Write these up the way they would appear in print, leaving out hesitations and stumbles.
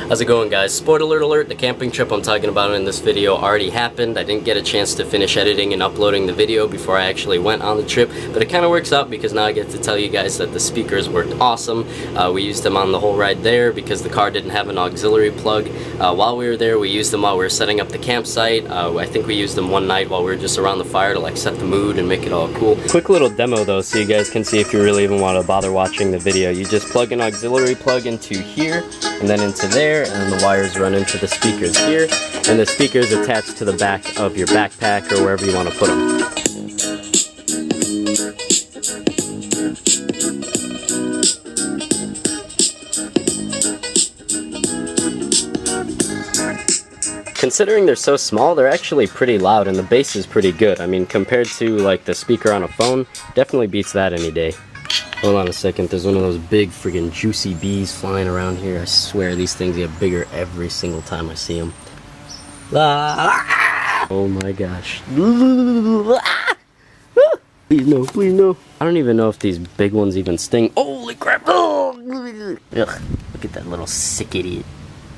How's it going, guys? Spoiler alert, the camping trip I'm talking about in this video already happened. I didn't get a chance to finish editing and uploading the video before I actually went on the trip, but it kind of works out because now I get to tell you guys that the speakers worked awesome. We used them on the whole ride there because the car didn't have an auxiliary plug. While we were there, we used them while we were setting up the campsite. I think we used them one night while we were just around the fire to like set the mood and make it all cool. Quick little demo though, so you guys can see if you really even want to bother watching the video. You just plug an auxiliary plug into here and then into there, and then the wires run into the speakers here, and the speakers attached to the back of your backpack or wherever you want to put them. Considering they're so small, they're actually pretty loud, and the bass is pretty good. I mean, compared to like the speaker on a phone, definitely beats that any day. Hold on a second, there's one of those big friggin' juicy bees flying around here. I swear these things get bigger every single time I see them. Oh my gosh. Please no, please no. I don't even know if these big ones even sting. Holy crap! Ugh, look at that little sick idiot.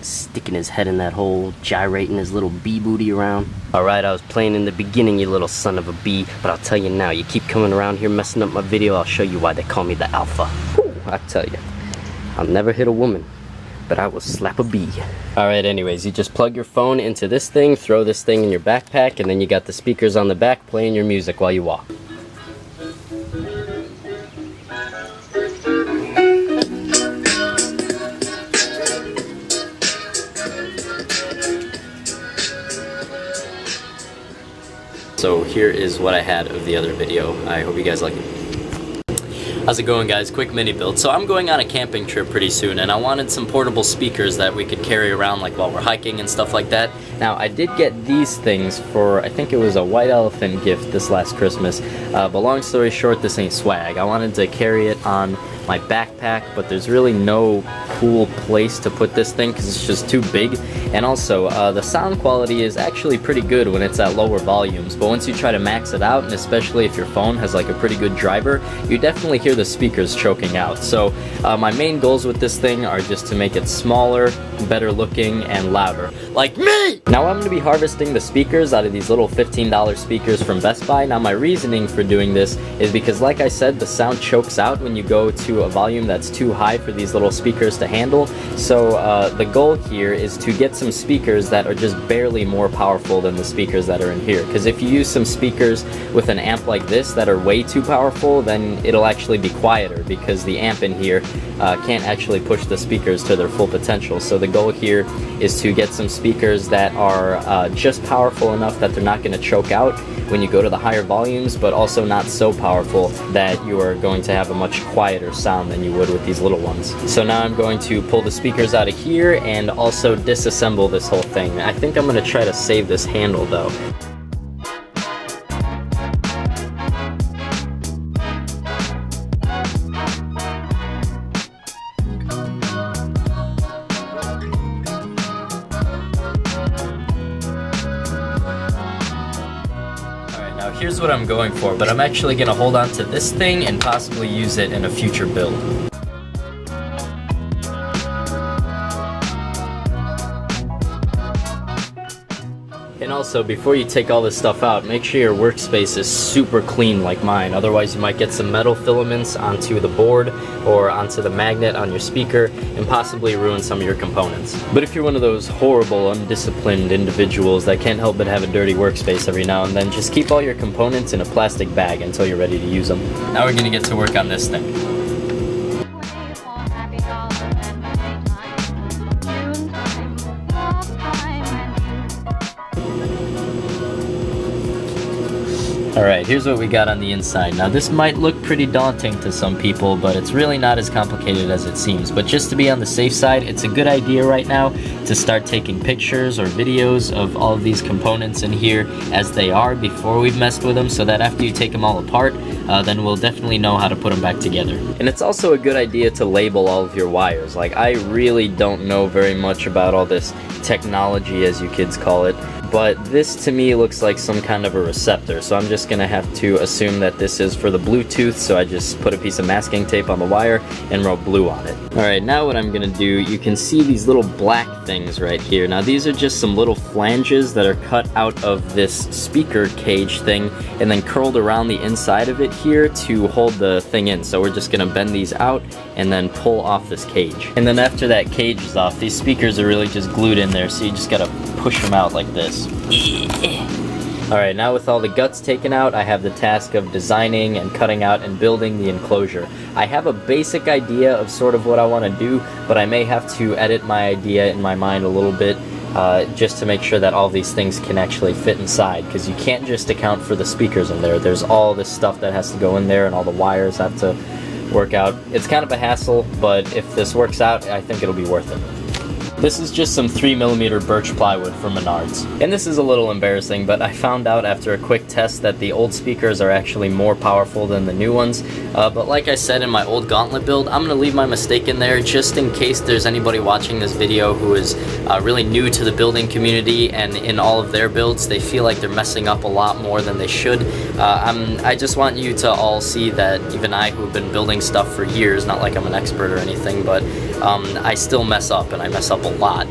Sticking his head in that hole, gyrating his little bee booty around. Alright, I was playing in the beginning, you little son of a bee, but I'll tell you now, you keep coming around here messing up my video, I'll show you why they call me the alpha. Whew, I tell you, I'll never hit a woman, but I will slap a bee. Alright, anyways, you just plug your phone into this thing, throw this thing in your backpack, and then you got the speakers on the back playing your music while you walk. So here is what I had of the other video. I hope you guys like it. How's it going, guys? Quick mini build. So I'm going on a camping trip pretty soon, and I wanted some portable speakers that we could carry around like while we're hiking and stuff like that. Now I did get these things for, I think it was a white elephant gift this last Christmas, but long story short, this ain't swag. I wanted to carry it on my backpack, but there's really no cool place to put this thing because it's just too big. And also the sound quality is actually pretty good when it's at lower volumes, but once you try to max it out, and especially if your phone has like a pretty good driver, you definitely hear the speakers choking out. So my main goals with this thing are just to make it smaller, better looking, and louder, like me! Now I'm going to be harvesting the speakers out of these little $15 speakers from Best Buy. Now my reasoning for doing this is because, like I said, the sound chokes out when you go to a volume that's too high for these little speakers to handle. So the goal here is to get some speakers that are just barely more powerful than the speakers that are in here, because if you use some speakers with an amp like this that are way too powerful, then it'll actually be quieter because the amp in here can't actually push the speakers to their full potential. So the goal here is to get some speakers that are just powerful enough that they're not going to choke out when you go to the higher volumes, but also not so powerful that you are going to have a much quieter sound than you would with these little ones. So now I'm going to pull the speakers out of here and also disassemble this whole thing. I think I'm going to try to save this handle though. Here's what I'm going for, but I'm actually going to hold on to this thing and possibly use it in a future build. And also, before you take all this stuff out, make sure your workspace is super clean like mine. Otherwise, you might get some metal filaments onto the board or onto the magnet on your speaker and possibly ruin some of your components. But if you're one of those horrible, undisciplined individuals that can't help but have a dirty workspace every now and then, just keep all your components in a plastic bag until you're ready to use them. Now we're going to get to work on this thing. Alright, here's what we got on the inside. Now this might look pretty daunting to some people, but it's really not as complicated as it seems. But just to be on the safe side, it's a good idea right now to start taking pictures or videos of all of these components in here as they are before we've messed with them, so that after you take them all apart, then we'll definitely know how to put them back together. And it's also a good idea to label all of your wires. Like, I really don't know very much about all this technology, as you kids call it, but this to me looks like some kind of a receptor, so I'm just gonna have to assume that this is for the Bluetooth, so I just put a piece of masking tape on the wire and wrote blue on it. Alright, now what I'm gonna do, you can see these little black things right here. Now these are just some little flanges that are cut out of this speaker cage thing and then curled around the inside of it here to hold the thing in. So we're just gonna bend these out and then pull off this cage. And then after that cage is off, these speakers are really just glued in there, so you just gotta push them out like this. Alright, now with all the guts taken out, I have the task of designing and cutting out and building the enclosure. I have a basic idea of sort of what I want to do, but I may have to edit my idea in my mind a little bit just to make sure that all these things can actually fit inside, because you can't just account for the speakers in there. There's all this stuff that has to go in there and all the wires have to work out. It's kind of a hassle, but if this works out, I think it'll be worth it. This is just some 3mm birch plywood from Menards. And this is a little embarrassing, but I found out after a quick test that the old speakers are actually more powerful than the new ones. But like I said in my old Gauntlet build, I'm going to leave my mistake in there just in case there's anybody watching this video who is really new to the building community, and in all of their builds they feel like they're messing up a lot more than they should. I just want you to all see that even I, who have been building stuff for years, not like I'm an expert or anything, but I still mess up, and I mess up a lot.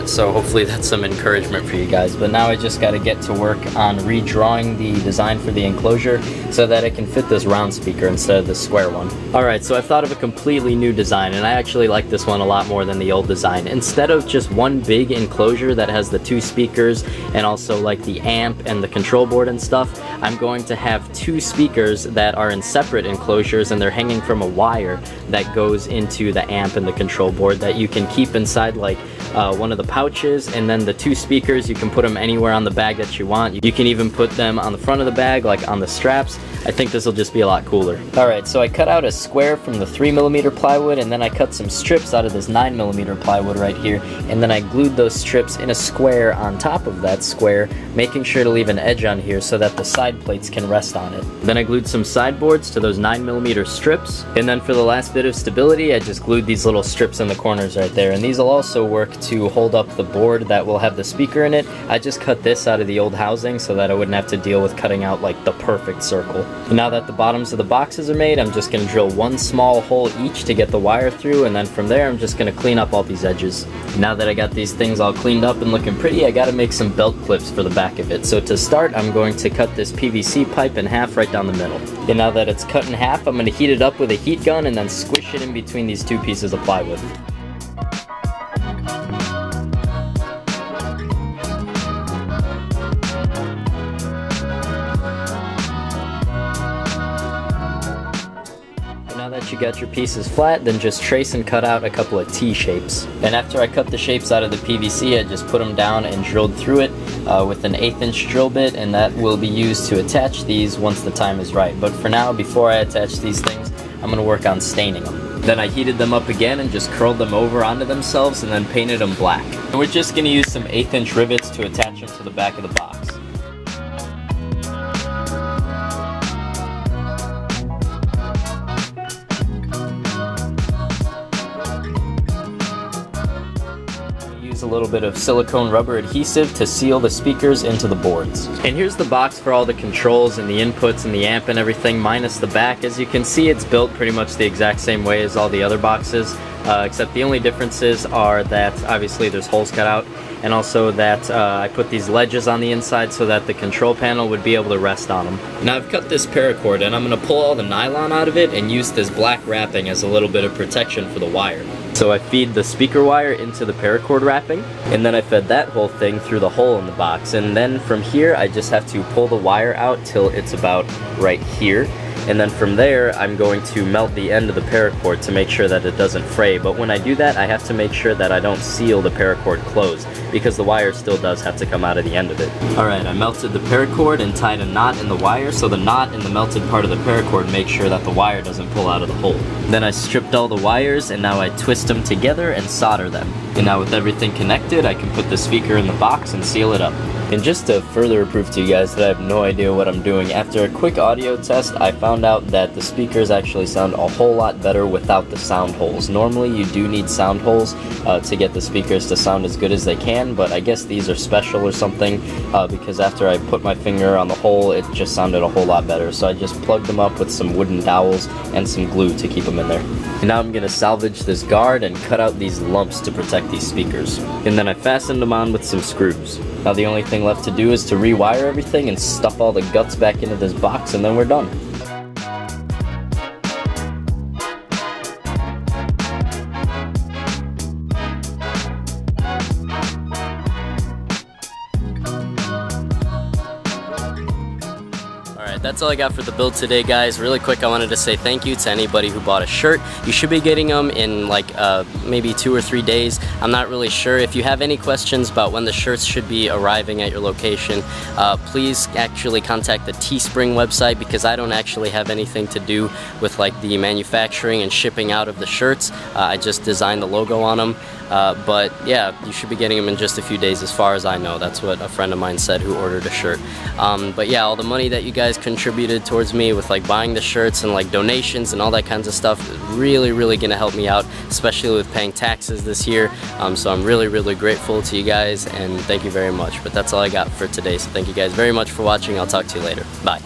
So hopefully that's some encouragement for you guys. But now I just got to get to work on redrawing the design for the enclosure so that it can fit this round speaker instead of the square one. Alright, so I thought of a completely new design, and I actually like this one a lot more than the old design. Instead of just one big enclosure that has the two speakers and also like the amp and the control board and stuff, I'm going to have two speakers that are in separate enclosures, and they're hanging from a wire that goes into the amp and the control board that you can keep inside like one of the pouches. And then the two speakers, you can put them anywhere on the bag that you want. You can even put them on the front of the bag, like on the straps. I think this will just be a lot cooler. Alright, so I cut out a square from the 3mm plywood, and then I cut some strips out of this 9mm plywood right here, and then I glued those strips in a square on top of that square, making sure to leave an edge on here so that the side plates can rest on it. Then I glued some sideboards to those 9mm strips, and then for the last bit of stability, I just glued these little strips in the corners right there, and these will also work to hold up the board that will have the speaker in it. I just cut this out of the old housing so that I wouldn't have to deal with cutting out like the perfect circle. And now that the bottoms of the boxes are made, I'm just going to drill one small hole each to get the wire through, and then from there I'm just going to clean up all these edges. Now that I got these things all cleaned up and looking pretty, I got to make some belt clips for the back of it. So to start, I'm going to cut this PVC pipe in half right down the middle. And now that it's cut in half, I'm going to heat it up with a heat gun and then squish it in between these two pieces of plywood. Now that you got your pieces flat, then just trace and cut out a couple of T-shapes. And after I cut the shapes out of the PVC, I just put them down and drilled through it with an 1/8 inch drill bit, and that will be used to attach these once the time is right. But for now, before I attach these things, I'm going to work on staining them. Then I heated them up again and just curled them over onto themselves and then painted them black. And we're just going to use some 1/8 inch rivets to attach them to the back of the box. A little bit of silicone rubber adhesive to seal the speakers into the boards. And here's the box for all the controls and the inputs and the amp and everything, minus the back. As you can see, it's built pretty much the exact same way as all the other boxes, except the only differences are that obviously there's holes cut out, and also that I put these ledges on the inside so that the control panel would be able to rest on them. Now I've cut this paracord, and I'm going to pull all the nylon out of it and use this black wrapping as a little bit of protection for the wire. So I feed the speaker wire into the paracord wrapping, and then I fed that whole thing through the hole in the box. And then from here, I just have to pull the wire out till it's about right here. And then from there, I'm going to melt the end of the paracord to make sure that it doesn't fray. But when I do that, I have to make sure that I don't seal the paracord closed, because the wire still does have to come out of the end of it. Alright, I melted the paracord and tied a knot in the wire, so the knot in the melted part of the paracord makes sure that the wire doesn't pull out of the hole. Then I stripped all the wires, and now I twist them together and solder them. And now with everything connected, I can put the speaker in the box and seal it up. And just to further prove to you guys that I have no idea what I'm doing, after a quick audio test, I found out that the speakers actually sound a whole lot better without the sound holes. Normally you do need sound holes to get the speakers to sound as good as they can, but I guess these are special or something because after I put my finger on the hole, it just sounded a whole lot better. So I just plugged them up with some wooden dowels and some glue to keep them in there. And now I'm going to salvage this guard and cut out these lumps to protect these speakers. And then I fastened them on with some screws. Now the only thing left to do is to rewire everything and stuff all the guts back into this box, and then we're done. That's all I got for the build today, guys. Really quick, I wanted to say thank you to anybody who bought a shirt. You should be getting them in like maybe 2 or 3 days. I'm not really sure. If you have any questions about when the shirts should be arriving at your location, please actually contact the Teespring website, because I don't actually have anything to do with like the manufacturing and shipping out of the shirts. I just designed the logo on them. But yeah, you should be getting them in just a few days as far as I know. That's what a friend of mine said who ordered a shirt. But yeah, all the money that you guys contributed towards me with like buying the shirts and like donations and all that kinds of stuff is really gonna help me out, especially with paying taxes this year. So I'm really grateful to you guys, and thank you very much. But that's all I got for today, so thank you guys very much for watching. I'll talk to you later. Bye.